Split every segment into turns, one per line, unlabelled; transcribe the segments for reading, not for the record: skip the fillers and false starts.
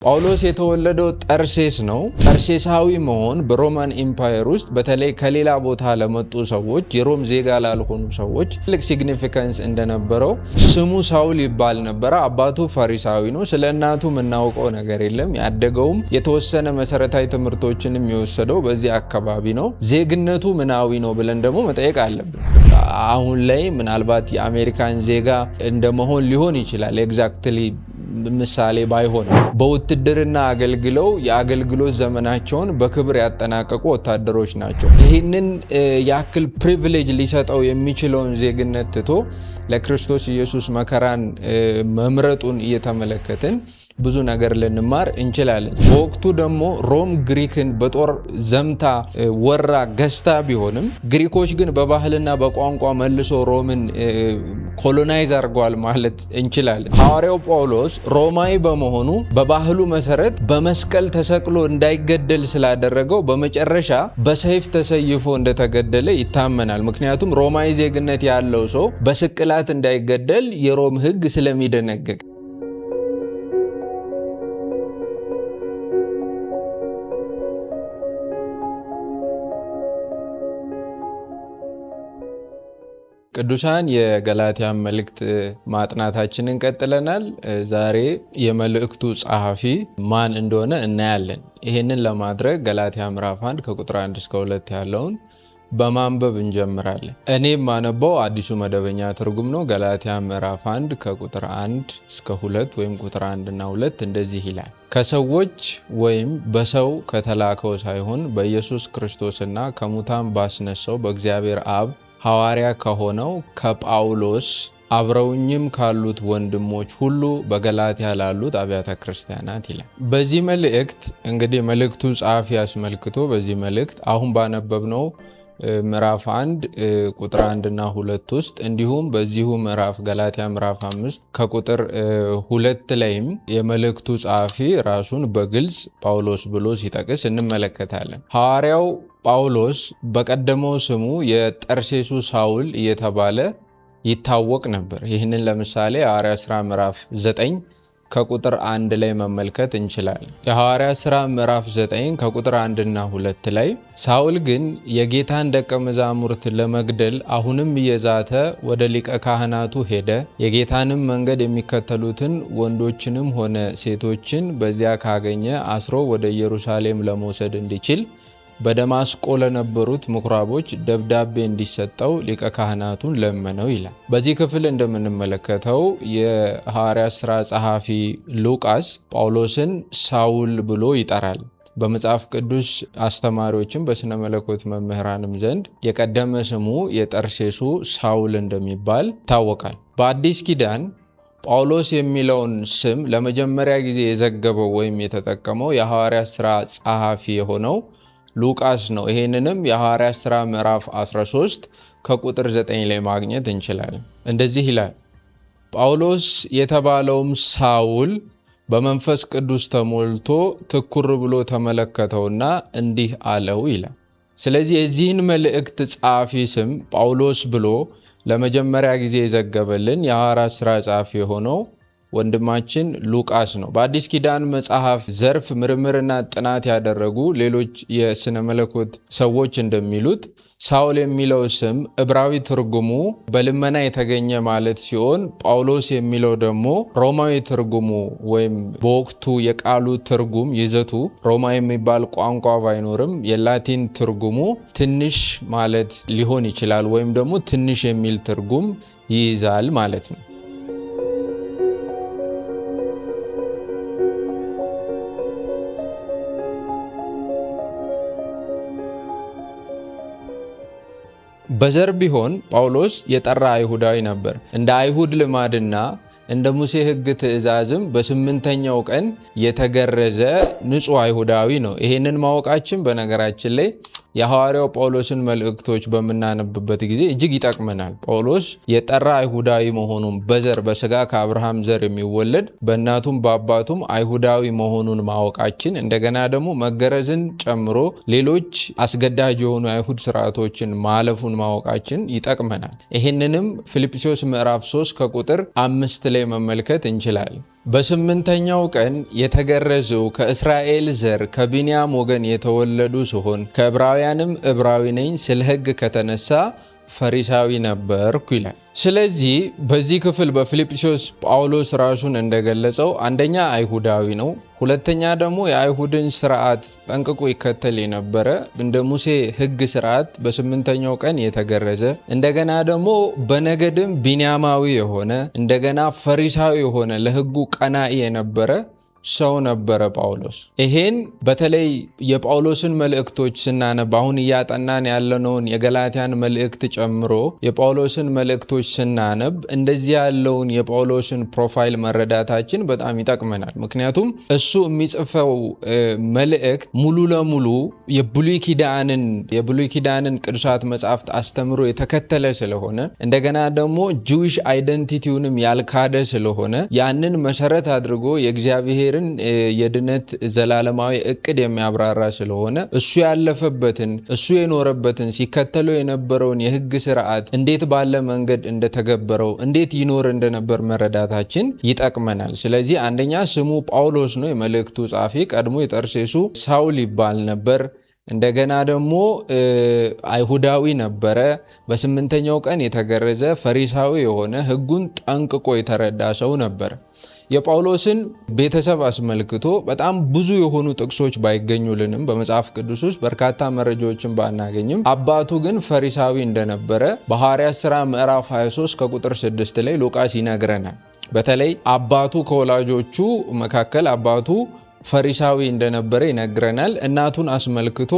ጳውሎስ የተወለደው ጠርሴስ ነው። ጠርሴሳዊ መሆን በሮማን ኢምፓየር ውስጥ በተለይ ከሌላ ቦታ ለመጡ ሰዎች የሮም ዜጋ ላልሆኑ ሰዎች ትልቅ ሲግኒፊካንስ እንደነበረው ስሙ ሳውል ይባል ነበረ። አባቱ ፈሪሳዊ ነው። ስለ እናቱ የምናውቀው ነገር የለም። ያደገውም የተወሰነ መሰረታዊ ትምህርቶችንም የወሰደው በዚህ አካባቢ ነው። ዜግነቱ ምናዊ ነው ብለን ደግሞ መጠየቅ አለብን። አሁን ላይ ምናልባት የአሜሪካን ዜጋ እንደመሆን ሊሆን ይችላል። ኤግዛክትሊ ምሳሌ ባይሆን በውትድርና አገልግለው የአገልግሎት ዘመናቸውን በክብር ያጠናቀቁ ወታደሮች ናቸው። ይህንን ያክል ፕሪቪሌጅ ሊሰጠው የሚችለውን ዜግነት ትቶ ለክርስቶስ ኢየሱስ መከራን መምረጡን እየተመለከትን ብዙ ነገር ልንማር እንችላለን። በወቅቱ ደግሞ ሮም ግሪክን በጦር ዘምታ ወራ ገዝታ ቢሆንም ግሪኮች ግን በባህልና በቋንቋ መልሶ ሮምን ኮሎናይዝ አድርገዋል ማለት እንችላለን። ሐዋርያው ጳውሎስ ሮማዊ በመሆኑ በባህሉ መሰረት በመስቀል ተሰቅሎ እንዳይገደል ስላደረገው በመጨረሻ በሰይፍ ተሰይፎ እንደተገደለ ይታመናል። ምክንያቱም ሮማዊ ዜግነት ያለው ሰው በስቅላት እንዳይገደል የሮም ሕግ ስለሚደነግግ። ቅዱሳን የገላትያን መልእክት ማጥናታችንን ቀጥለናል። ዛሬ የመልእክቱ ጸሐፊ ማን እንደሆነ እናያለን። ይህንን ለማድረግ ገላትያ ምዕራፍ 1 ከቁጥር 1 እስከ 2 ያለውን በማንበብ እንጀምራለን። እኔ የማነበው አዲሱ መደበኛ ትርጉም ነው። ገላትያ ምዕራፍ 1 ከቁጥር 1 እስከ 2 ወይም ቁጥር 1 እና 2 እንደዚህ ይላል። ከሰዎች ወይም በሰው ከተላከው ሳይሆን በኢየሱስ ክርስቶስና ከሙታን ባስነሳው በእግዚአብሔር አብ ሐዋርያ ከሆነው ከጳውሎስ አብረውኝም ካሉት ወንድሞች ሁሉ በገላትያ ላሉት አብያተ ክርስቲያናት ይላል። በዚህ መልእክት እንግዲህ መልእክቱ ጸሐፊ አስመልክቶ በዚህ መልእክት አሁን ባነበብነው ምዕራፍ 1 ቁጥር 1 እና 2 ውስጥ እንዲሁም በዚሁ ምዕራፍ ገላትያ ምዕራፍ 5 ከቁጥር 2 ላይም የመልእክቱ ጸሐፊ ራሱን በግልጽ ጳውሎስ ብሎ ሲጠቅስ እንመለከታለን። ሐዋርያው ጳውሎስ በቀደመው ስሙ የጠርሴሱ ሳውል እየተባለ ይታወቅ ነበር። ይህንን ለምሳሌ የሐዋርያ ሥራ ምዕራፍ 9 ከቁጥር 1 ላይ መመልከት እንችላለን። የሐዋርያ ሥራ ምዕራፍ 9 ከቁጥር 1 እና 2 ላይ ሳውል ግን የጌታን ደቀ መዛሙርት ለመግደል አሁንም እየዛተ ወደ ሊቀ ካህናቱ ሄደ። የጌታንም መንገድ የሚከተሉትን ወንዶችንም ሆነ ሴቶችን በዚያ ካገኘ አስሮ ወደ ኢየሩሳሌም ለመውሰድ እንዲችል በደማስቆ ለነበሩት ምኩራቦች ደብዳቤ እንዲሰጠው ሊቀ ካህናቱን ለመነው ይላል። በዚህ ክፍል እንደምንመለከተው የሐዋርያት ሥራ ጸሐፊ ሉቃስ ጳውሎስን ሳውል ብሎ ይጠራል። በመጽሐፍ ቅዱስ አስተማሪዎችም በስነ መለኮት መምህራንም ዘንድ የቀደመ ስሙ የጠርሴሱ ሳውል እንደሚባል ይታወቃል። በአዲስ ኪዳን ጳውሎስ የሚለውን ስም ለመጀመሪያ ጊዜ የዘገበው ወይም የተጠቀመው የሐዋርያት ሥራ ጸሐፊ የሆነው ሉቃስ ነው። ይሄንንም የሐዋርያት ሥራ ምዕራፍ 13 ከቁጥር 9 ላይ ማግኘት እንችላለን። እንደዚህ ይላል። ጳውሎስ የተባለውም ሳውል በመንፈስ ቅዱስ ተሞልቶ ትኩር ብሎ ተመለከተውና እንዲህ አለው ይላል። ስለዚህ የዚህን መልእክት ጸሐፊ ስም ጳውሎስ ብሎ ለመጀመሪያ ጊዜ የዘገበልን የሐዋርያት ሥራ ጸሐፊ የሆነው ወንድማችን ሉቃስ ነው። በአዲስ ኪዳን መጽሐፍ ዘርፍ ምርምርና ጥናት ያደረጉ ሌሎች የስነ መለኮት ሰዎች እንደሚሉት ሳውል የሚለው ስም ዕብራዊ ትርጉሙ በልመና የተገኘ ማለት ሲሆን ጳውሎስ የሚለው ደግሞ ሮማዊ ትርጉሙ ወይም በወቅቱ የቃሉ ትርጉም ይዘቱ ሮማዊ የሚባል ቋንቋ ባይኖርም የላቲን ትርጉሙ ትንሽ ማለት ሊሆን ይችላል፣ ወይም ደግሞ ትንሽ የሚል ትርጉም ይይዛል ማለት ነው። በዘር ቢሆን ጳውሎስ የጠራ አይሁዳዊ ነበር። እንደ አይሁድ ልማድና እንደ ሙሴ ሕግ ትእዛዝም በ8ኛው ቀን የተገረዘ ንጹሕ አይሁዳዊ ነው። ይሄንን ማወቃችን በነገራችን ላይ የሐዋርያው ጳውሎስን መልእክቶች በምናነብበት ጊዜ እጅግ ይጠቅመናል። ጳውሎስ የጠራ አይሁዳዊ መሆኑን በዘር በስጋ ከአብርሃም ዘር የሚወለድ በእናቱም በአባቱም አይሁዳዊ መሆኑን ማወቃችን እንደገና ደግሞ መገረዝን ጨምሮ ሌሎች አስገዳጅ የሆኑ አይሁድ ስርዓቶችን ማለፉን ማወቃችን ይጠቅመናል። ይህንንም ፊልጵስዩስ ምዕራፍ 3 ከቁጥር 5 ላይ መመልከት እንችላለን። በስምንተኛው ቀን የተገረዝው ከእስራኤል ዘር ከቢንያም ወገን የተወለዱ ሲሆን ከዕብራውያንም ዕብራዊ ነኝ ስለ ሕግ ከተነሳ ፈሪሳዊ ነበርኩ ይላል። ስለዚህ በዚህ ክፍል በፊልጵስዩስ ጳውሎስ ራሱን እንደገለጸው አንደኛ አይሁዳዊ ነው፣ ሁለተኛ ደግሞ የአይሁድን ስርዓት ጠንቅቆ ይከተል የነበረ እንደ ሙሴ ሕግ ስርዓት በስምንተኛው ቀን የተገረዘ እንደገና ደግሞ በነገድም ቢንያማዊ የሆነ እንደገና ፈሪሳዊ የሆነ ለሕጉ ቀናኢ የነበረ ሰው ነበረ ጳውሎስ። ይሄን በተለይ የጳውሎስን መልእክቶች ስናነብ አሁን እያጠናን ያለነውን የገላትያን መልእክት ጨምሮ የጳውሎስን መልእክቶች ስናነብ እንደዚህ ያለውን የጳውሎስን ፕሮፋይል መረዳታችን በጣም ይጠቅመናል። ምክንያቱም እሱ የሚጽፈው መልእክት ሙሉ ለሙሉ የብሉይ ኪዳንን ቅዱሳት መጻሕፍት አስተምሮ የተከተለ ስለሆነ እንደገና ደግሞ ጂዊሽ አይደንቲቲውንም ያልካደ ስለሆነ ያንን መሰረት አድርጎ የእግዚአብሔር የድነት ዘላለማዊ እቅድ የሚያብራራ ስለሆነ እሱ ያለፈበትን እሱ የኖረበትን ሲከተለው የነበረውን የሕግ ስርዓት እንዴት ባለ መንገድ እንደተገበረው እንዴት ይኖር እንደነበር መረዳታችን ይጠቅመናል። ስለዚህ አንደኛ ስሙ ጳውሎስ ነው፣ የመልእክቱ ጻፊ። ቀድሞ የጠርሴሱ ሳውል ይባል ነበር። እንደገና ደግሞ አይሁዳዊ ነበረ። በስምንተኛው ቀን የተገረዘ ፈሪሳዊ የሆነ ሕጉን ጠንቅቆ የተረዳ ሰው ነበር። የጳውሎስን ቤተሰብ አስመልክቶ በጣም ብዙ የሆኑ ጥቅሶች ባይገኙልንም በመጽሐፍ ቅዱስ ውስጥ በርካታ መረጃዎችን ባናገኝም አባቱ ግን ፈሪሳዊ እንደነበረ በሐዋርያት ሥራ ምዕራፍ 23 ከቁጥር 6 ላይ ሉቃስ ይነግረናል። በተለይ አባቱ ከወላጆቹ መካከል አባቱ ፈሪሳዊ እንደነበረ ይነግረናል። እናቱን አስመልክቶ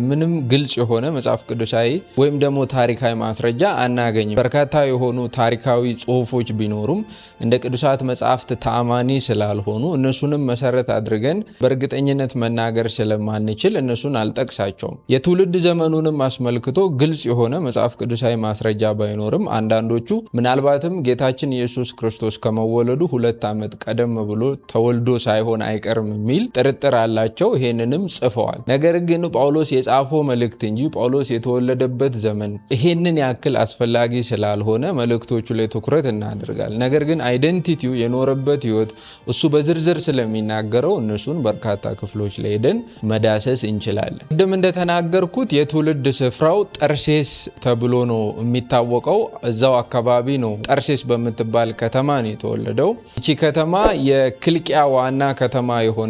ምንም ግልጽ የሆነ መጽሐፍ ቅዱሳዊ ወይም ደግሞ ታሪካዊ ማስረጃ አናገኝም። በርካታ የሆኑ ታሪካዊ ጽሑፎች ቢኖሩም እንደ ቅዱሳት መጽሐፍት ተአማኒ ስላልሆኑ እነሱንም መሰረት አድርገን በእርግጠኝነት መናገር ስለማንችል እነሱን አልጠቅሳቸውም። የትውልድ ዘመኑንም አስመልክቶ ግልጽ የሆነ መጽሐፍ ቅዱሳዊ ማስረጃ ባይኖርም አንዳንዶቹ ምናልባትም ጌታችን ኢየሱስ ክርስቶስ ከመወለዱ 2 ዓመት ቀደም ብሎ ተወልዶ ሳይሆን አይቀርም የሚል ጥርጥር አላቸው። ይሄንንም ጽፈዋል። ነገር ግን ጳውሎስ የጻፈው መልእክት እንጂ ጳውሎስ የተወለደበት ዘመን ይሄንን ያክል አስፈላጊ ስላልሆነ መልእክቶቹ ላይ ትኩረት እናደርጋለን። ነገር ግን አይደንቲቲው የኖረበት ህይወት እሱ በዝርዝር ስለሚናገረው እነሱን በርካታ ክፍሎች ላይ ሄደን መዳሰስ እንችላለን። ቅድም እንደተናገርኩት የትውልድ ስፍራው ጠርሴስ ተብሎ ነው የሚታወቀው። እዛው አካባቢ ነው፣ ጠርሴስ በምትባል ከተማ ነው የተወለደው። ይቺ ከተማ የክልቅያ ዋና ከተማ የሆነችና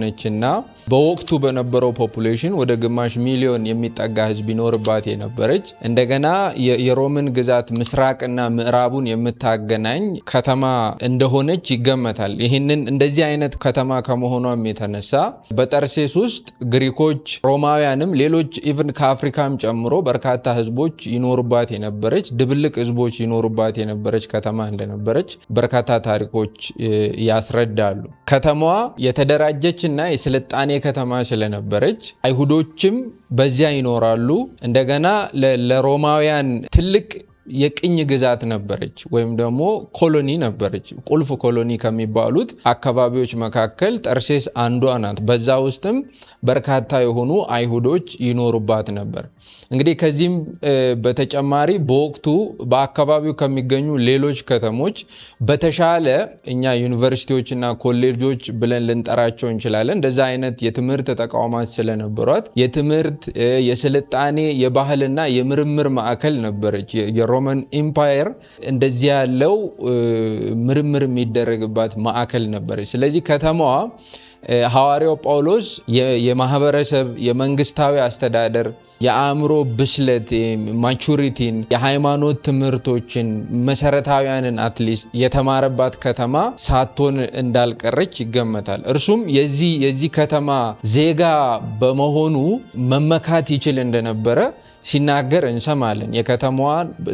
በወቅቱ በነበረው ፖፑሌሽን ወደ ግማሽ ሚሊዮን የሚጠጋ ህዝብ ይኖርባት የነበረች እንደገና የሮምን ግዛት ምስራቅና ምዕራቡን የምታገናኝ ከተማ እንደሆነች ይገመታል። ይህንን እንደዚህ አይነት ከተማ ከመሆኗም የተነሳ በጠርሴስ ውስጥ ግሪኮች፣ ሮማውያንም ሌሎች ኢቭን ከአፍሪካም ጨምሮ በርካታ ህዝቦች ይኖሩባት የነበረች ድብልቅ ህዝቦች ይኖሩባት የነበረች ከተማ እንደነበረች በርካታ ታሪኮች ያስረዳሉ። ከተማዋ የተደራጀች እና የስልጣኔ ከተማ ስለነበረች አይሁዶችም በዚያ ይኖራሉ። እንደገና ለሮማውያን ትልቅ የቅኝ ግዛት ነበረች ወይም ደግሞ ኮሎኒ ነበረች። ቁልፍ ኮሎኒ ከሚባሉት አካባቢዎች መካከል ጠርሴስ አንዷ ናት። በዛ ውስጥም በርካታ የሆኑ አይሁዶች ይኖሩባት ነበር። እንግዲህ ከዚህም በተጨማሪ በወቅቱ በአካባቢው ከሚገኙ ሌሎች ከተሞች በተሻለ እኛ ዩኒቨርሲቲዎችና ኮሌጆች ብለን ልንጠራቸው እንችላለን እንደዛ አይነት የትምህርት ተቋማት ስለነበሯት የትምህርት፣ የስልጣኔ፣ የባህልና የምርምር ማዕከል ነበረች። የሮማን ኢምፓየር እንደዚህ ያለው ምርምር የሚደረግባት ማዕከል ነበረች። ስለዚህ ከተማዋ ሐዋርያው ጳውሎስ የማህበረሰብ የመንግስታዊ አስተዳደር የአእምሮ ብስለት ማቹሪቲን የሃይማኖት ትምህርቶችን መሰረታዊያንን አትሊስት የተማረባት ከተማ ሳትሆን እንዳልቀረች ይገመታል። እርሱም የዚህ ከተማ ዜጋ በመሆኑ መመካት ይችል እንደነበረ ሲናገር እንሰማለን። የከተማዋ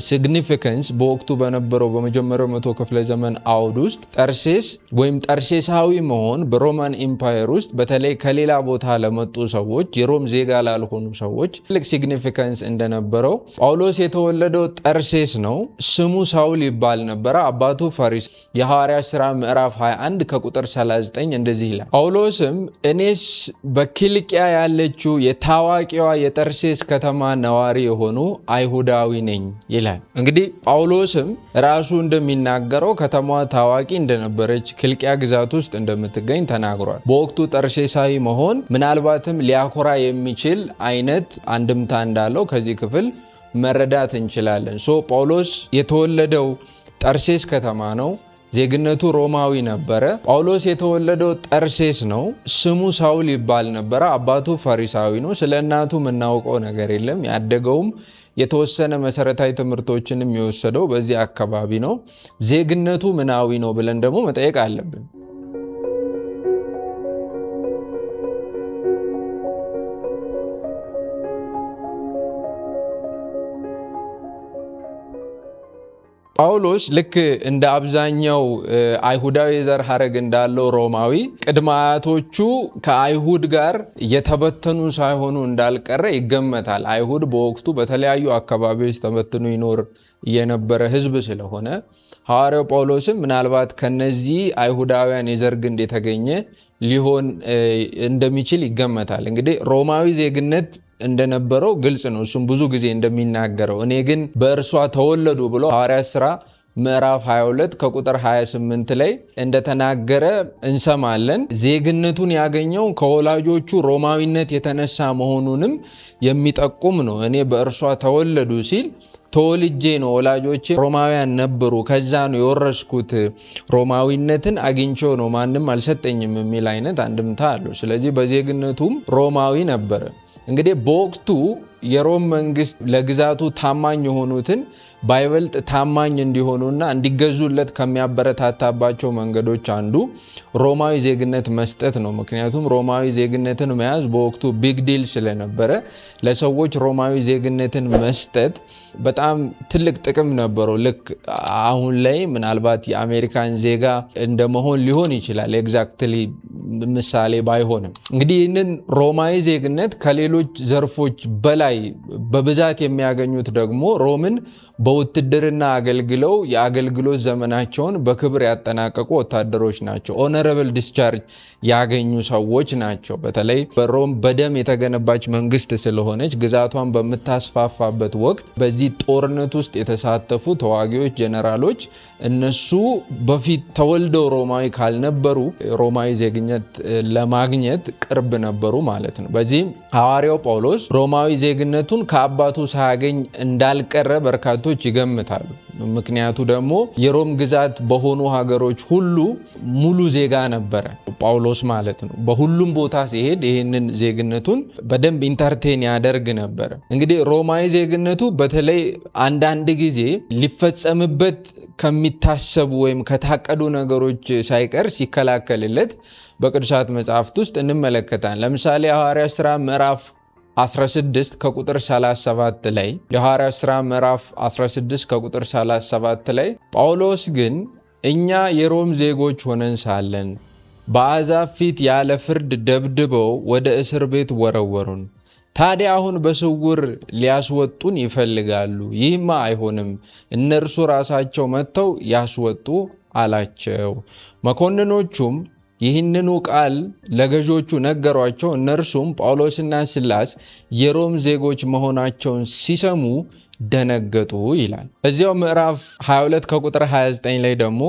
ሲግኒፊካንስ በወቅቱ በነበረው በመጀመሪያው መቶ ክፍለ ዘመን አውድ ውስጥ ጠርሴስ ወይም ጠርሴሳዊ መሆን በሮማን ኢምፓየር ውስጥ በተለይ ከሌላ ቦታ ለመጡ ሰዎች የሮም ዜጋ ላልሆኑ ሰዎች ትልቅ ሲግኒፊካንስ እንደነበረው ጳውሎስ የተወለደው ጠርሴስ ነው። ስሙ ሳውል ይባል ነበረ። አባቱ ፈሪስ። የሐዋርያት ሥራ ምዕራፍ 21 ከቁጥር 39 እንደዚህ ይላል። ጳውሎስም እኔስ በኪልቅያ ያለችው የታዋቂዋ የጠርሴስ ከተማ ነዋሪ ነዋሪ የሆኑ አይሁዳዊ ነኝ ይላል። እንግዲህ ጳውሎስም ራሱ እንደሚናገረው ከተማዋ ታዋቂ እንደነበረች ኪልቅያ ግዛት ውስጥ እንደምትገኝ ተናግሯል። በወቅቱ ጠርሴሳዊ መሆን ምናልባትም ሊያኮራ የሚችል አይነት አንድምታ እንዳለው ከዚህ ክፍል መረዳት እንችላለን። ጳውሎስ የተወለደው ጠርሴስ ከተማ ነው። ዜግነቱ ሮማዊ ነበረ። ጳውሎስ የተወለደው ጠርሴስ ነው። ስሙ ሳውል ይባል ነበረ። አባቱ ፈሪሳዊ ነው። ስለ እናቱ የምናውቀው ነገር የለም። ያደገውም የተወሰነ መሰረታዊ ትምህርቶችንም የወሰደው በዚህ አካባቢ ነው። ዜግነቱ ምናዊ ነው ብለን ደግሞ መጠየቅ አለብን። ጳውሎስ ልክ እንደ አብዛኛው አይሁዳዊ የዘር ሐረግ እንዳለው ሮማዊ ቅድመ አያቶቹ ከአይሁድ ጋር የተበተኑ ሳይሆኑ እንዳልቀረ ይገመታል። አይሁድ በወቅቱ በተለያዩ አካባቢዎች ተበትኖ ይኖር የነበረ ሕዝብ ስለሆነ ሐዋርያው ጳውሎስም ምናልባት ከነዚህ አይሁዳውያን የዘር ግንድ የተገኘ ሊሆን እንደሚችል ይገመታል። እንግዲህ ሮማዊ ዜግነት እንደነበረው ግልጽ ነው። እሱም ብዙ ጊዜ እንደሚናገረው እኔ ግን በእርሷ ተወለዱ ብሎ ሐዋርያት ሥራ ምዕራፍ 22 ከቁጥር 28 ላይ እንደተናገረ እንሰማለን። ዜግነቱን ያገኘው ከወላጆቹ ሮማዊነት የተነሳ መሆኑንም የሚጠቁም ነው። እኔ በእርሷ ተወለዱ ሲል ተወልጄ ነው፣ ወላጆቼ ሮማውያን ነበሩ፣ ከዛ ነው የወረስኩት፣ ሮማዊነትን አግኝቼው ነው፣ ማንም አልሰጠኝም የሚል አይነት አንድምታ አለው። ስለዚህ በዜግነቱም ሮማዊ ነበረ። እንግዲህ በወቅቱ የሮም መንግስት ለግዛቱ ታማኝ የሆኑትን ባይበልጥ ታማኝ እንዲሆኑና እንዲገዙለት ከሚያበረታታባቸው መንገዶች አንዱ ሮማዊ ዜግነት መስጠት ነው። ምክንያቱም ሮማዊ ዜግነትን መያዝ በወቅቱ ቢግ ዲል ስለነበረ ለሰዎች ሮማዊ ዜግነትን መስጠት በጣም ትልቅ ጥቅም ነበረው። ልክ አሁን ላይ ምናልባት የአሜሪካን ዜጋ እንደመሆን ሊሆን ይችላል፣ ኤግዛክትሊ ምሳሌ ባይሆንም። እንግዲህ ይህንን ሮማዊ ዜግነት ከሌሎች ዘርፎች በላይ በብዛት የሚያገኙት ደግሞ ሮምን በውትድርና አገልግለው የአገልግሎት ዘመናቸውን በክብር ያጠናቀቁ ወታደሮች ናቸው። ኦነረብል ዲስቻርጅ ያገኙ ሰዎች ናቸው። በተለይ በሮም በደም የተገነባች መንግስት ስለሆነች ግዛቷን በምታስፋፋበት ወቅት በዚህ ጦርነት ውስጥ የተሳተፉ ተዋጊዎች፣ ጀነራሎች እነሱ በፊት ተወልደው ሮማዊ ካልነበሩ ሮማዊ ዜግነት ለማግኘት ቅርብ ነበሩ ማለት ነው። በዚህም ሐዋርያው ጳውሎስ ሮማዊ ዜግነቱን ከአባቱ ሳያገኝ እንዳልቀረ በርካቶች ይገምታሉ። ምክንያቱ ደግሞ የሮም ግዛት በሆኑ ሀገሮች ሁሉ ሙሉ ዜጋ ነበረ ጳውሎስ ማለት ነው። በሁሉም ቦታ ሲሄድ ይህንን ዜግነቱን በደንብ ኢንተርቴን ያደርግ ነበረ። እንግዲህ ሮማዊ ዜግነቱ በተለይ አንዳንድ ጊዜ ሊፈጸምበት ከሚታሰቡ ወይም ከታቀዱ ነገሮች ሳይቀር ሲከላከልለት በቅዱሳት መጽሐፍት ውስጥ እንመለከታለን። ለምሳሌ የሐዋርያት ሥራ ምዕራፍ 16 ከቁጥር 37 ላይ የሐዋርያት ሥራ ምዕራፍ 16 ከቁጥር 37 ላይ ጳውሎስ ግን እኛ የሮም ዜጎች ሆነን ሳለን በአሕዛብ ፊት ያለ ፍርድ ደብድበው ወደ እስር ቤት ወረወሩን። ታዲያ አሁን በስውር ሊያስወጡን ይፈልጋሉ። ይህማ አይሆንም፣ እነርሱ ራሳቸው መጥተው ያስወጡ አላቸው። መኮንኖቹም ይህንኑ ቃል ለገዦቹ ነገሯቸው። እነርሱም ጳውሎስና ሲላስ የሮም ዜጎች መሆናቸውን ሲሰሙ ደነገጡ ይላል። እዚያው ምዕራፍ 22 ከቁጥር 29 ላይ ደግሞ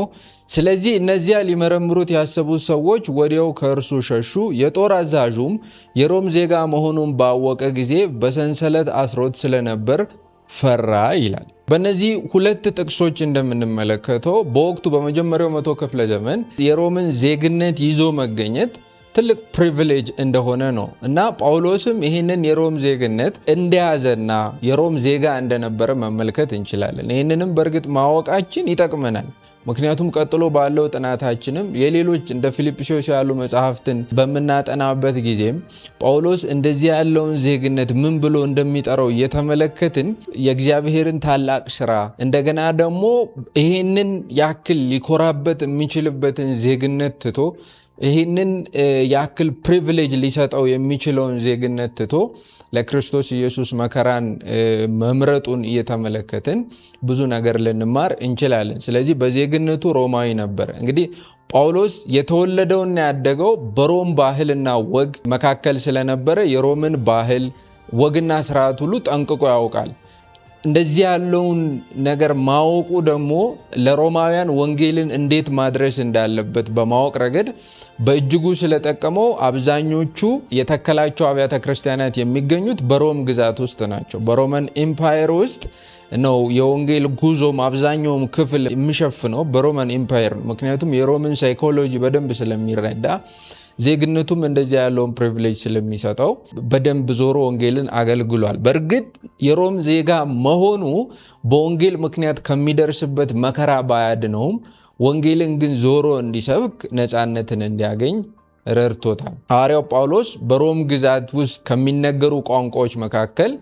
ስለዚህ እነዚያ ሊመረምሩት ያሰቡት ሰዎች ወዲያው ከእርሱ ሸሹ። የጦር አዛዡም የሮም ዜጋ መሆኑን ባወቀ ጊዜ በሰንሰለት አስሮት ስለነበር ፈራ ይላል። በእነዚህ ሁለት ጥቅሶች እንደምንመለከተው በወቅቱ በመጀመሪያው መቶ ክፍለ ዘመን የሮምን ዜግነት ይዞ መገኘት ትልቅ ፕሪቪሌጅ እንደሆነ ነው እና ጳውሎስም ይህንን የሮም ዜግነት እንደያዘና የሮም ዜጋ እንደነበረ መመልከት እንችላለን። ይህንንም በእርግጥ ማወቃችን ይጠቅመናል። ምክንያቱም ቀጥሎ ባለው ጥናታችንም የሌሎች እንደ ፊልጵስዩስ ያሉ መጽሐፍትን በምናጠናበት ጊዜም ጳውሎስ እንደዚህ ያለውን ዜግነት ምን ብሎ እንደሚጠራው እየተመለከትን የእግዚአብሔርን ታላቅ ስራ እንደገና ደግሞ ይህንን ያክል ሊኮራበት የሚችልበትን ዜግነት ትቶ ይህንን ያክል ፕሪቪሌጅ ሊሰጠው የሚችለውን ዜግነት ትቶ ለክርስቶስ ኢየሱስ መከራን መምረጡን እየተመለከትን ብዙ ነገር ልንማር እንችላለን። ስለዚህ በዜግነቱ ሮማዊ ነበር። እንግዲህ ጳውሎስ የተወለደውና ያደገው በሮም ባህልና ወግ መካከል ስለነበረ የሮምን ባህል ወግና ስርዓት ሁሉ ጠንቅቆ ያውቃል። እንደዚህ ያለውን ነገር ማወቁ ደግሞ ለሮማውያን ወንጌልን እንዴት ማድረስ እንዳለበት በማወቅ ረገድ በእጅጉ ስለጠቀመው አብዛኞቹ የተከላቸው አብያተ ክርስቲያናት የሚገኙት በሮም ግዛት ውስጥ ናቸው። በሮማን ኤምፓየር ውስጥ ነው የወንጌል ጉዞም አብዛኛውም ክፍል የሚሸፍነው በሮማን ኤምፓየር። ምክንያቱም የሮምን ሳይኮሎጂ በደንብ ስለሚረዳ ዜግነቱም እንደዚህ ያለውን ፕሪቪሌጅ ስለሚሰጠው በደንብ ዞሮ ወንጌልን አገልግሏል። በእርግጥ የሮም ዜጋ መሆኑ በወንጌል ምክንያት ከሚደርስበት መከራ ባያድነውም ወንጌልን ግን ዞሮ እንዲሰብክ ነፃነትን እንዲያገኝ ረድቶታል። ሐዋርያው ጳውሎስ በሮም ግዛት ውስጥ ከሚነገሩ ቋንቋዎች መካከል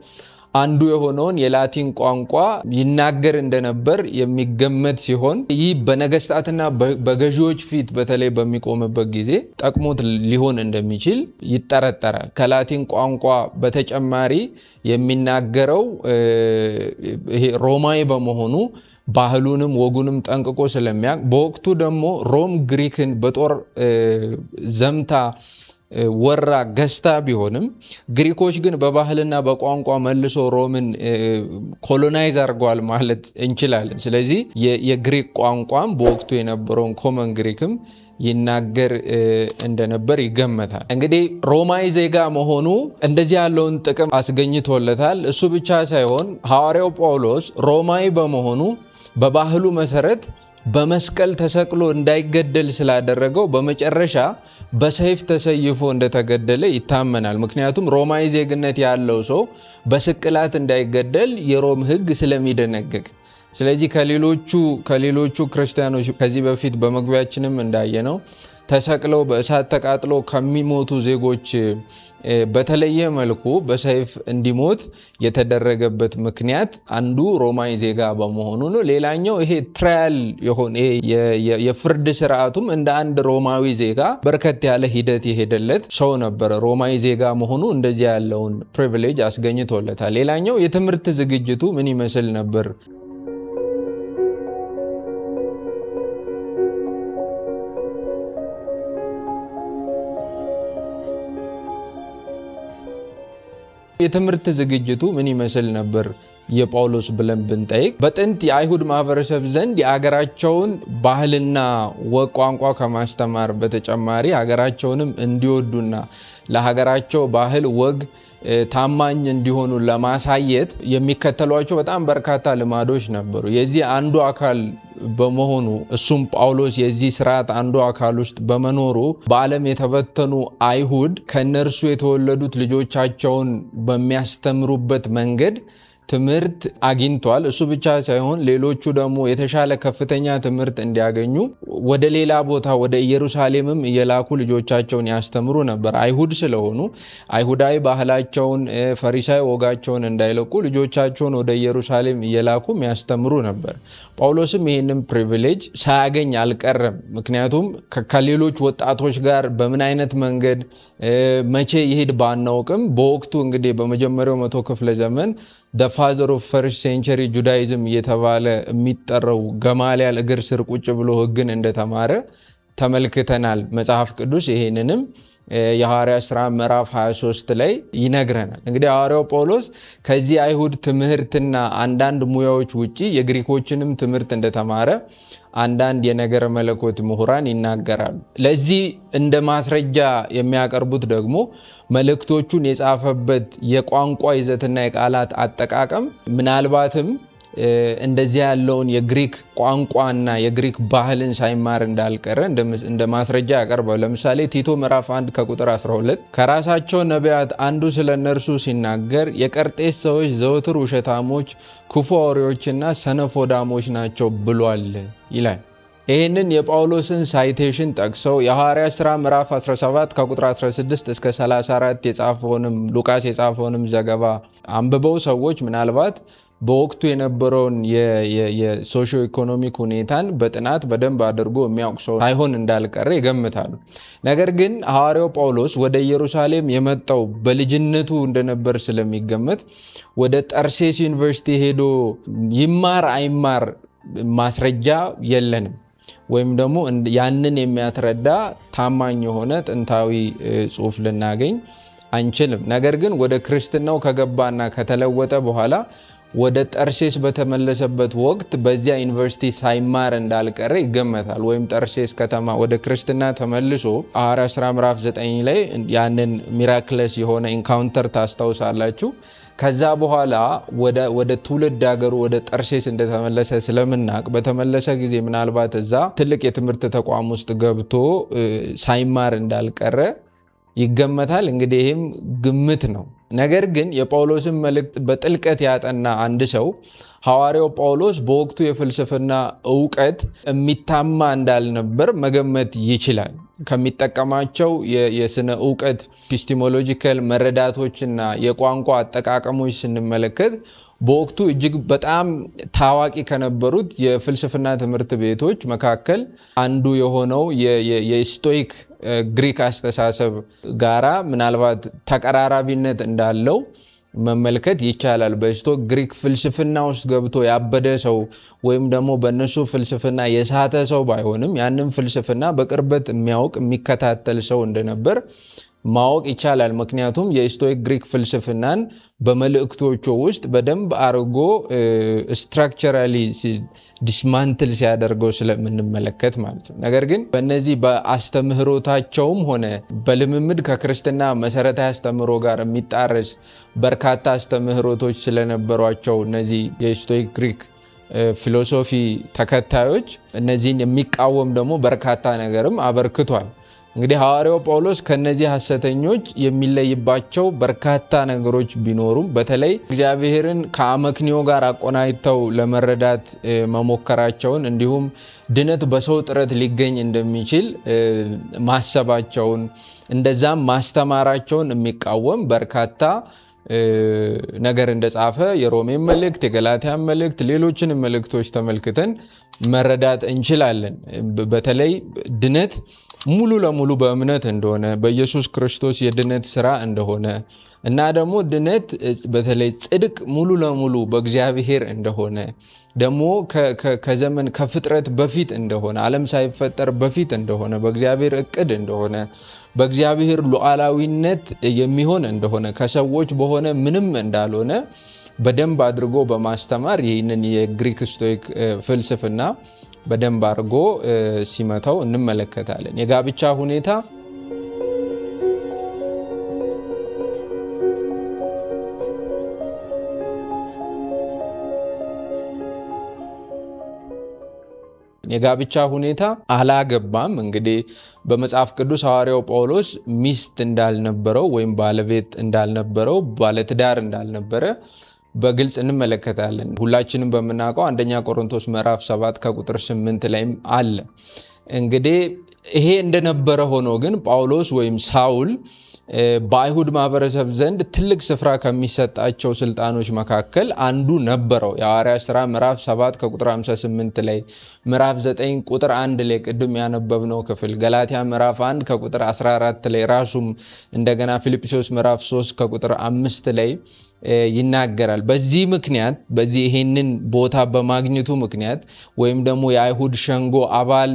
አንዱ የሆነውን የላቲን ቋንቋ ይናገር እንደነበር የሚገመት ሲሆን ይህ በነገስታትና በገዢዎች ፊት በተለይ በሚቆምበት ጊዜ ጠቅሞት ሊሆን እንደሚችል ይጠረጠራል። ከላቲን ቋንቋ በተጨማሪ የሚናገረው ይሄ ሮማዊ በመሆኑ ባህሉንም ወጉንም ጠንቅቆ ስለሚያውቅ በወቅቱ ደግሞ ሮም ግሪክን በጦር ዘምታ ወራ ገዝታ ቢሆንም ግሪኮች ግን በባህልና በቋንቋ መልሶ ሮምን ኮሎናይዝ አድርገዋል ማለት እንችላለን። ስለዚህ የግሪክ ቋንቋም በወቅቱ የነበረውን ኮመን ግሪክም ይናገር እንደነበር ይገመታል። እንግዲህ ሮማዊ ዜጋ መሆኑ እንደዚህ ያለውን ጥቅም አስገኝቶለታል። እሱ ብቻ ሳይሆን ሐዋርያው ጳውሎስ ሮማዊ በመሆኑ በባህሉ መሰረት በመስቀል ተሰቅሎ እንዳይገደል ስላደረገው በመጨረሻ በሰይፍ ተሰይፎ እንደተገደለ ይታመናል። ምክንያቱም ሮማዊ ዜግነት ያለው ሰው በስቅላት እንዳይገደል የሮም ሕግ ስለሚደነግግ። ስለዚህ ከሌሎቹ ክርስቲያኖች ከዚህ በፊት በመግቢያችንም እንዳየነው ተሰቅለው በእሳት ተቃጥለው ከሚሞቱ ዜጎች በተለየ መልኩ በሰይፍ እንዲሞት የተደረገበት ምክንያት አንዱ ሮማዊ ዜጋ በመሆኑ ነው። ሌላኛው ይሄ ትራያል የሆነ የፍርድ ስርዓቱም እንደ አንድ ሮማዊ ዜጋ በርከት ያለ ሂደት የሄደለት ሰው ነበረ። ሮማዊ ዜጋ መሆኑ እንደዚህ ያለውን ፕሪቪሌጅ አስገኝቶለታል። ሌላኛው የትምህርት ዝግጅቱ ምን ይመስል ነበር? የትምህርት ዝግጅቱ ምን ይመስል ነበር የጳውሎስ ብለን ብንጠይቅ በጥንት የአይሁድ ማህበረሰብ ዘንድ የሀገራቸውን ባህልና ወግ ቋንቋ ከማስተማር በተጨማሪ ሀገራቸውንም እንዲወዱና ለሀገራቸው ባህል ወግ ታማኝ እንዲሆኑ ለማሳየት የሚከተሏቸው በጣም በርካታ ልማዶች ነበሩ። የዚህ አንዱ አካል በመሆኑ እሱም ጳውሎስ የዚህ ስርዓት አንዱ አካል ውስጥ በመኖሩ በዓለም የተበተኑ አይሁድ ከነርሱ የተወለዱት ልጆቻቸውን በሚያስተምሩበት መንገድ ትምህርት አግኝቷል። እሱ ብቻ ሳይሆን ሌሎቹ ደግሞ የተሻለ ከፍተኛ ትምህርት እንዲያገኙ ወደ ሌላ ቦታ ወደ ኢየሩሳሌምም እየላኩ ልጆቻቸውን ያስተምሩ ነበር። አይሁድ ስለሆኑ አይሁዳዊ ባህላቸውን፣ ፈሪሳዊ ወጋቸውን እንዳይለቁ ልጆቻቸውን ወደ ኢየሩሳሌም እየላኩ ያስተምሩ ነበር። ጳውሎስም ይህንን ፕሪቪሌጅ ሳያገኝ አልቀረም። ምክንያቱም ከሌሎች ወጣቶች ጋር በምን አይነት መንገድ መቼ ይሄድ ባናውቅም በወቅቱ እንግዲህ በመጀመሪያው መቶ ክፍለ ዘመን the father of first century judaism እየተባለ የሚጠራው ገማልያል እግር ስር ቁጭ ብሎ ሕግን እንደተማረ ተመልክተናል። መጽሐፍ ቅዱስ ይሄንንም የሐዋርያ ሥራ ምዕራፍ 23 ላይ ይነግረናል። እንግዲህ ሐዋርያው ጳውሎስ ከዚህ አይሁድ ትምህርትና አንዳንድ ሙያዎች ውጪ የግሪኮችንም ትምህርት እንደተማረ አንዳንድ የነገረ መለኮት ምሁራን ይናገራሉ። ለዚህ እንደ ማስረጃ የሚያቀርቡት ደግሞ መልእክቶቹን የጻፈበት የቋንቋ ይዘትና የቃላት አጠቃቀም ምናልባትም እንደዚህ ያለውን የግሪክ ቋንቋና የግሪክ ባህልን ሳይማር እንዳልቀረ እንደ ማስረጃ ያቀርባል። ለምሳሌ ቲቶ ምዕራፍ 1 ከቁጥር 12 ከራሳቸው ነቢያት አንዱ ስለ እነርሱ ሲናገር የቀርጤስ ሰዎች ዘወትር ውሸታሞች፣ ክፉ አውሬዎችና ሰነፎዳሞች ናቸው ብሏል ይላል። ይህንን የጳውሎስን ሳይቴሽን ጠቅሰው የሐዋርያ ሥራ ምዕራፍ 17 ከቁጥር 16 እስከ 34 የጻፈውንም ሉቃስ የጻፈውንም ዘገባ አንብበው ሰዎች ምናልባት በወቅቱ የነበረውን የሶሺዮ ኢኮኖሚክ ሁኔታን በጥናት በደንብ አድርጎ የሚያውቅ ሰው ሳይሆን እንዳልቀረ ይገምታሉ። ነገር ግን ሐዋርያው ጳውሎስ ወደ ኢየሩሳሌም የመጣው በልጅነቱ እንደነበር ስለሚገመት ወደ ጠርሴስ ዩኒቨርሲቲ ሄዶ ይማር አይማር ማስረጃ የለንም፣ ወይም ደግሞ ያንን የሚያስረዳ ታማኝ የሆነ ጥንታዊ ጽሑፍ ልናገኝ አንችልም። ነገር ግን ወደ ክርስትናው ከገባና ከተለወጠ በኋላ ወደ ጠርሴስ በተመለሰበት ወቅት በዚያ ዩኒቨርሲቲ ሳይማር እንዳልቀረ ይገመታል። ወይም ጠርሴስ ከተማ ወደ ክርስትና ተመልሶ ሐዋርያት ሥራ ምዕራፍ 9 ላይ ያንን ሚራክለስ የሆነ ኢንካውንተር ታስታውሳላችሁ። ከዛ በኋላ ወደ ትውልድ ሀገሩ ወደ ጠርሴስ እንደተመለሰ ስለምናቅ በተመለሰ ጊዜ ምናልባት እዛ ትልቅ የትምህርት ተቋም ውስጥ ገብቶ ሳይማር እንዳልቀረ ይገመታል። እንግዲህ ይህም ግምት ነው። ነገር ግን የጳውሎስን መልእክት በጥልቀት ያጠና አንድ ሰው ሐዋርያው ጳውሎስ በወቅቱ የፍልስፍና እውቀት የሚታማ እንዳልነበር መገመት ይችላል። ከሚጠቀማቸው የስነ እውቀት ኢፒስቴሞሎጂካል መረዳቶችና የቋንቋ አጠቃቀሞች ስንመለከት በወቅቱ እጅግ በጣም ታዋቂ ከነበሩት የፍልስፍና ትምህርት ቤቶች መካከል አንዱ የሆነው የስቶይክ ግሪክ አስተሳሰብ ጋራ ምናልባት ተቀራራቢነት እንዳለው መመልከት ይቻላል። በስቶይክ ግሪክ ፍልስፍና ውስጥ ገብቶ ያበደ ሰው ወይም ደግሞ በእነሱ ፍልስፍና የሳተ ሰው ባይሆንም ያንን ፍልስፍና በቅርበት የሚያውቅ የሚከታተል ሰው እንደነበር ማወቅ ይቻላል። ምክንያቱም የስቶይክ ግሪክ ፍልስፍናን በመልእክቶቹ ውስጥ በደንብ አርጎ ስትራክቸራሊ ዲስማንትል ሲያደርገው ስለምንመለከት ማለት ነው። ነገር ግን በእነዚህ በአስተምህሮታቸውም ሆነ በልምምድ ከክርስትና መሰረታዊ አስተምህሮ ጋር የሚጣረስ በርካታ አስተምህሮቶች ስለነበሯቸው እነዚህ የስቶይክ ግሪክ ፊሎሶፊ ተከታዮች እነዚህን የሚቃወም ደግሞ በርካታ ነገርም አበርክቷል። እንግዲህ ሐዋርያው ጳውሎስ ከነዚህ ሐሰተኞች የሚለይባቸው በርካታ ነገሮች ቢኖሩም በተለይ እግዚአብሔርን ከአመክንዮ ጋር አቆናኝተው ለመረዳት መሞከራቸውን እንዲሁም ድነት በሰው ጥረት ሊገኝ እንደሚችል ማሰባቸውን እንደዛም ማስተማራቸውን የሚቃወም በርካታ ነገር እንደጻፈ የሮሜን መልእክት፣ የገላትያን መልእክት፣ ሌሎችንም መልእክቶች ተመልክተን መረዳት እንችላለን። በተለይ ድነት ሙሉ ለሙሉ በእምነት እንደሆነ በኢየሱስ ክርስቶስ የድነት ስራ እንደሆነ እና ደግሞ ድነት በተለይ ጽድቅ ሙሉ ለሙሉ በእግዚአብሔር እንደሆነ ደግሞ ከዘመን ከፍጥረት በፊት እንደሆነ ዓለም ሳይፈጠር በፊት እንደሆነ በእግዚአብሔር እቅድ እንደሆነ በእግዚአብሔር ሉዓላዊነት የሚሆን እንደሆነ ከሰዎች በሆነ ምንም እንዳልሆነ በደንብ አድርጎ በማስተማር ይህንን የግሪክ ስቶይክ ፍልስፍና በደንብ አድርጎ ሲመታው እንመለከታለን። የጋብቻ ሁኔታ አላገባም። እንግዲህ በመጽሐፍ ቅዱስ ሐዋርያው ጳውሎስ ሚስት እንዳልነበረው ወይም ባለቤት እንዳልነበረው ባለትዳር እንዳልነበረ በግልጽ እንመለከታለን። ሁላችንም በምናውቀው አንደኛ ቆሮንቶስ ምዕራፍ 7 ከቁጥር 8 ላይም አለ። እንግዲህ ይሄ እንደነበረ ሆኖ ግን ጳውሎስ ወይም ሳውል በአይሁድ ማህበረሰብ ዘንድ ትልቅ ስፍራ ከሚሰጣቸው ስልጣኖች መካከል አንዱ ነበረው። የሐዋርያት ሥራ ምዕራፍ 7 ከቁጥር 58 ላይ፣ ምዕራፍ 9 ቁጥር 1 ላይ ቅድም ያነበብነው ክፍል፣ ገላትያ ምዕራፍ 1 ከቁጥር 14 ላይ ራሱም እንደገና ፊልጵስዩስ ምዕራፍ 3 ከቁጥር 5 ላይ ይናገራል። በዚህ ምክንያት ይሄንን ቦታ በማግኘቱ ምክንያት ወይም ደግሞ የአይሁድ ሸንጎ አባል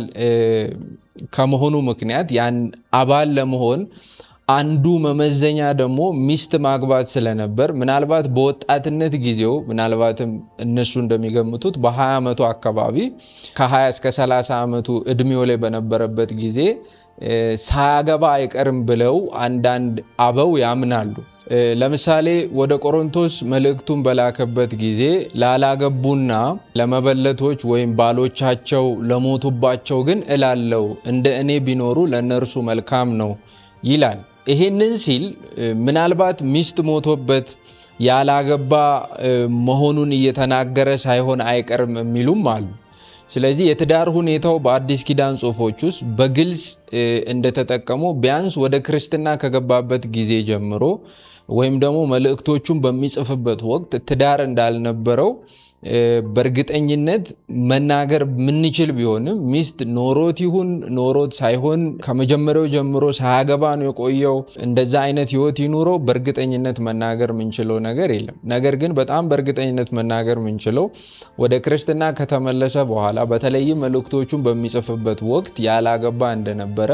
ከመሆኑ ምክንያት ያን አባል ለመሆን አንዱ መመዘኛ ደግሞ ሚስት ማግባት ስለነበር ምናልባት በወጣትነት ጊዜው ምናልባትም እነሱ እንደሚገምቱት በ20 ዓመቱ አካባቢ ከ20 እስከ 30 ዓመቱ እድሜው ላይ በነበረበት ጊዜ ሳያገባ አይቀርም ብለው አንዳንድ አበው ያምናሉ። ለምሳሌ ወደ ቆሮንቶስ መልእክቱን በላከበት ጊዜ ላላገቡና ለመበለቶች ወይም ባሎቻቸው ለሞቱባቸው ግን እላለው እንደ እኔ ቢኖሩ ለነርሱ መልካም ነው ይላል። ይሄንን ሲል ምናልባት ሚስት ሞቶበት ያላገባ መሆኑን እየተናገረ ሳይሆን አይቀርም የሚሉም አሉ። ስለዚህ የትዳር ሁኔታው በአዲስ ኪዳን ጽሑፎች ውስጥ በግልጽ እንደተጠቀሙ ቢያንስ ወደ ክርስትና ከገባበት ጊዜ ጀምሮ ወይም ደግሞ መልእክቶቹን በሚጽፍበት ወቅት ትዳር እንዳልነበረው በእርግጠኝነት መናገር ምንችል ቢሆንም ሚስት ኖሮት ይሁን ኖሮት ሳይሆን ከመጀመሪያው ጀምሮ ሳያገባ ነው የቆየው እንደዛ አይነት ህይወት ይኑረው በእርግጠኝነት መናገር ምንችለው ነገር የለም። ነገር ግን በጣም በእርግጠኝነት መናገር ምንችለው ወደ ክርስትና ከተመለሰ በኋላ በተለይም መልእክቶቹን በሚጽፍበት ወቅት ያላገባ እንደነበረ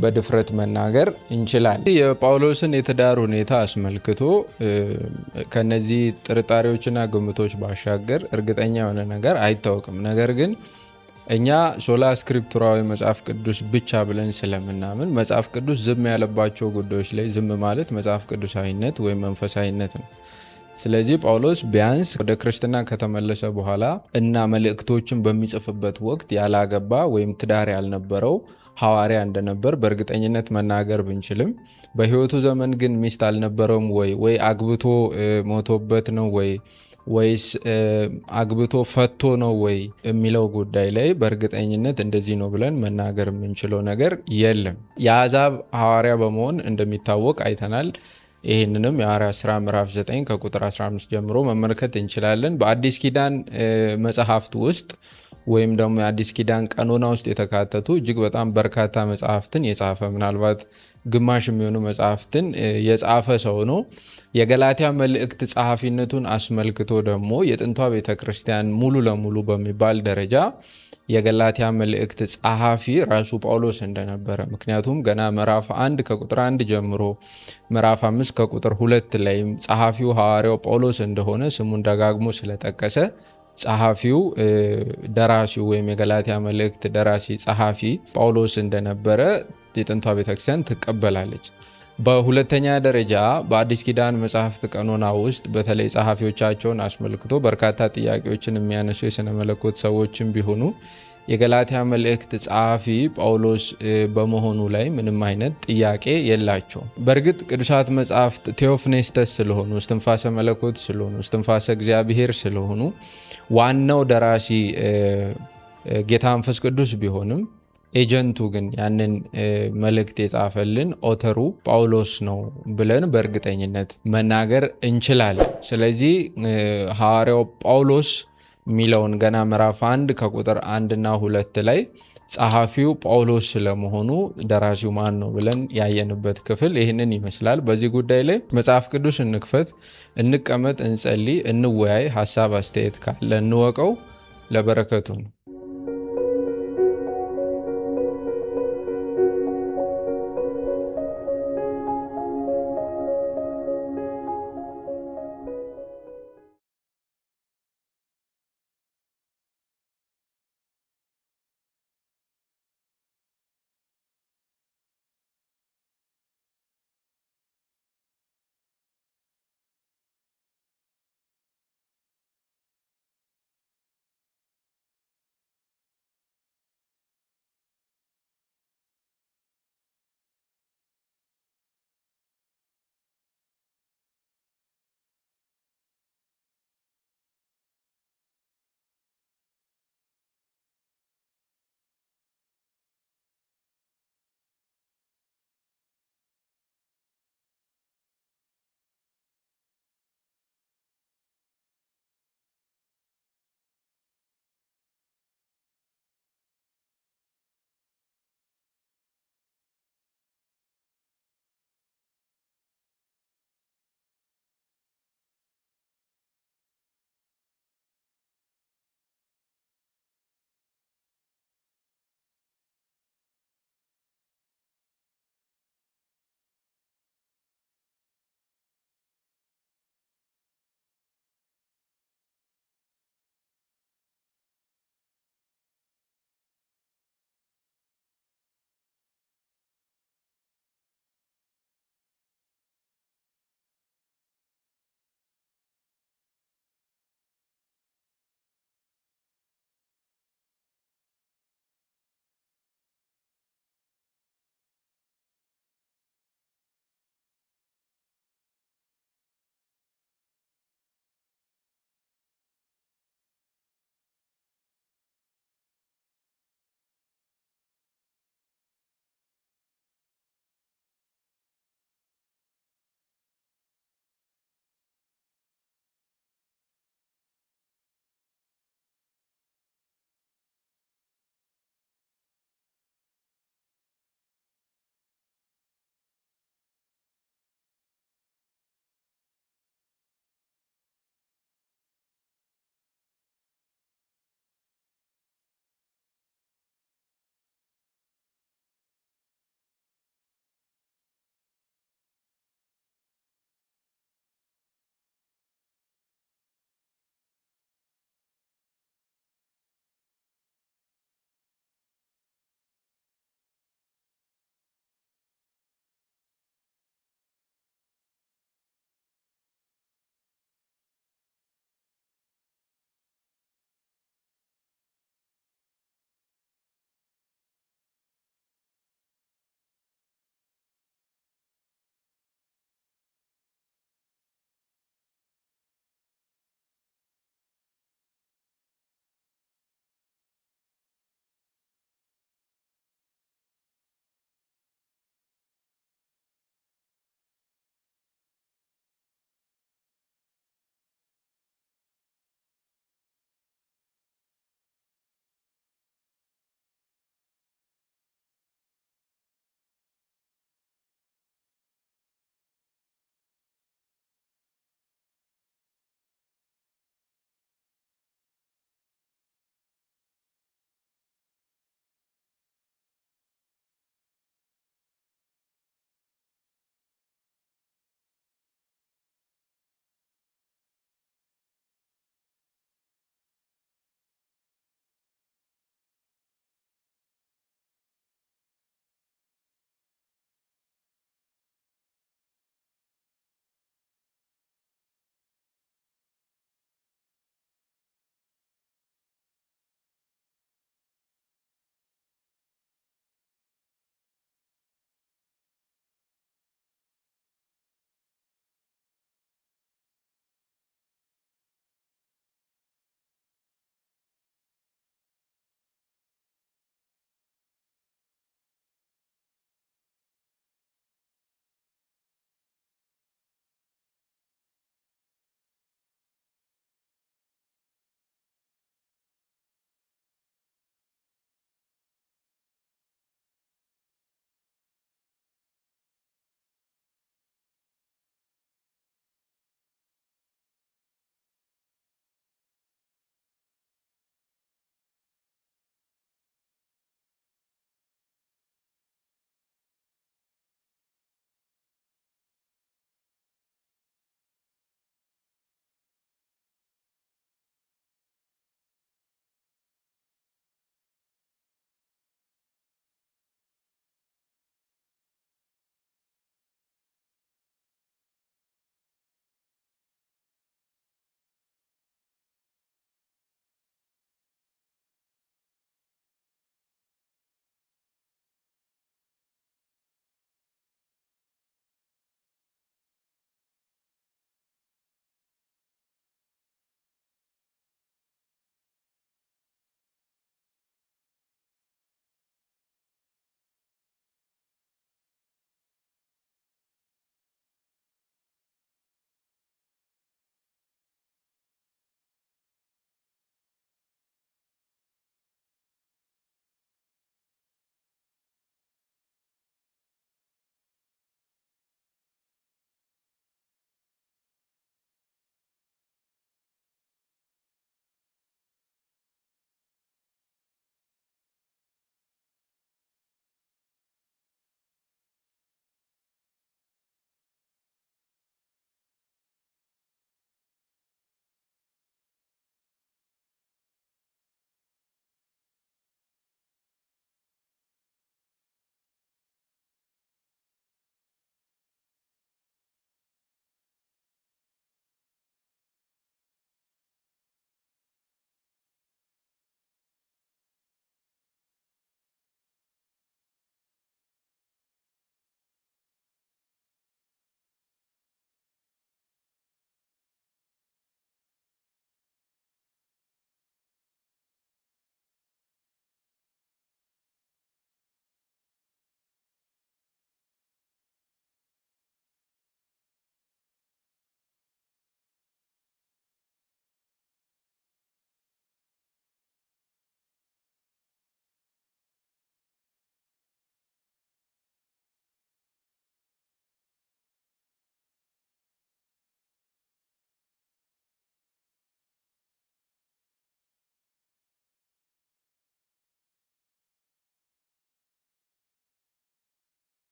በድፍረት መናገር እንችላለን። የጳውሎስን የትዳር ሁኔታ አስመልክቶ ከነዚህ ጥርጣሬዎችና ግምቶች ባሻገር እርግጠኛ የሆነ ነገር አይታወቅም። ነገር ግን እኛ ሶላ ስክሪፕቱራዊ መጽሐፍ ቅዱስ ብቻ ብለን ስለምናምን መጽሐፍ ቅዱስ ዝም ያለባቸው ጉዳዮች ላይ ዝም ማለት መጽሐፍ ቅዱሳዊነት ወይም መንፈሳዊነት ነው። ስለዚህ ጳውሎስ ቢያንስ ወደ ክርስትና ከተመለሰ በኋላ እና መልእክቶችን በሚጽፍበት ወቅት ያላገባ ወይም ትዳር ያልነበረው ሐዋርያ እንደነበር በእርግጠኝነት መናገር ብንችልም በሕይወቱ ዘመን ግን ሚስት አልነበረውም ወይ አግብቶ ሞቶበት ነው ወይስ አግብቶ ፈቶ ነው ወይ የሚለው ጉዳይ ላይ በእርግጠኝነት እንደዚህ ነው ብለን መናገር የምንችለው ነገር የለም። የአሕዛብ ሐዋርያ በመሆን እንደሚታወቅ አይተናል። ይህንንም የሐዋርያት ሥራ ምዕራፍ 9 ከቁጥር 15 ጀምሮ መመልከት እንችላለን። በአዲስ ኪዳን መጽሐፍት ውስጥ ወይም ደግሞ የአዲስ ኪዳን ቀኖና ውስጥ የተካተቱ እጅግ በጣም በርካታ መጽሐፍትን የጻፈ ምናልባት ግማሽ የሚሆኑ መጽሐፍትን የጻፈ ሰው ነው። የገላትያ መልእክት ጸሐፊነቱን አስመልክቶ ደግሞ የጥንቷ ቤተክርስቲያን ሙሉ ለሙሉ በሚባል ደረጃ የገላትያ መልእክት ጸሐፊ ራሱ ጳውሎስ እንደነበረ፣ ምክንያቱም ገና ምዕራፍ 1 ከቁጥር 1 ጀምሮ ምዕራፍ 5 ከቁጥር 2 ላይም ጸሐፊው ሐዋርያው ጳውሎስ እንደሆነ ስሙን ደጋግሞ ስለጠቀሰ ጸሐፊው ደራሲው ወይም የገላትያ መልእክት ደራሲ ጸሐፊ ጳውሎስ እንደነበረ የጥንቷ ቤተክርስቲያን ትቀበላለች። በሁለተኛ ደረጃ በአዲስ ኪዳን መጽሐፍት ቀኖና ውስጥ በተለይ ጸሐፊዎቻቸውን አስመልክቶ በርካታ ጥያቄዎችን የሚያነሱ የሥነ መለኮት ሰዎችም ቢሆኑ የገላትያ መልእክት ጸሐፊ ጳውሎስ በመሆኑ ላይ ምንም አይነት ጥያቄ የላቸውም። በእርግጥ ቅዱሳት መጽሐፍት ቴዎፍኔስተስ ስለሆኑ እስትንፋሰ መለኮት ስለሆኑ እስትንፋሰ እግዚአብሔር ስለሆኑ ዋናው ደራሲ ጌታ መንፈስ ቅዱስ ቢሆንም ኤጀንቱ ግን ያንን መልእክት የጻፈልን ኦተሩ ጳውሎስ ነው ብለን በእርግጠኝነት መናገር እንችላለን። ስለዚህ ሐዋርያው ጳውሎስ የሚለውን ገና ምዕራፍ 1 ከቁጥር 1 እና 2 ላይ ጸሐፊው ጳውሎስ ስለመሆኑ ደራሲው ማን ነው ብለን ያየንበት ክፍል ይህንን ይመስላል። በዚህ ጉዳይ ላይ መጽሐፍ ቅዱስ እንክፈት፣ እንቀመጥ፣ እንጸልይ፣ እንወያይ። ሀሳብ አስተያየት ካለ እንወቀው። ለበረከቱ ነው።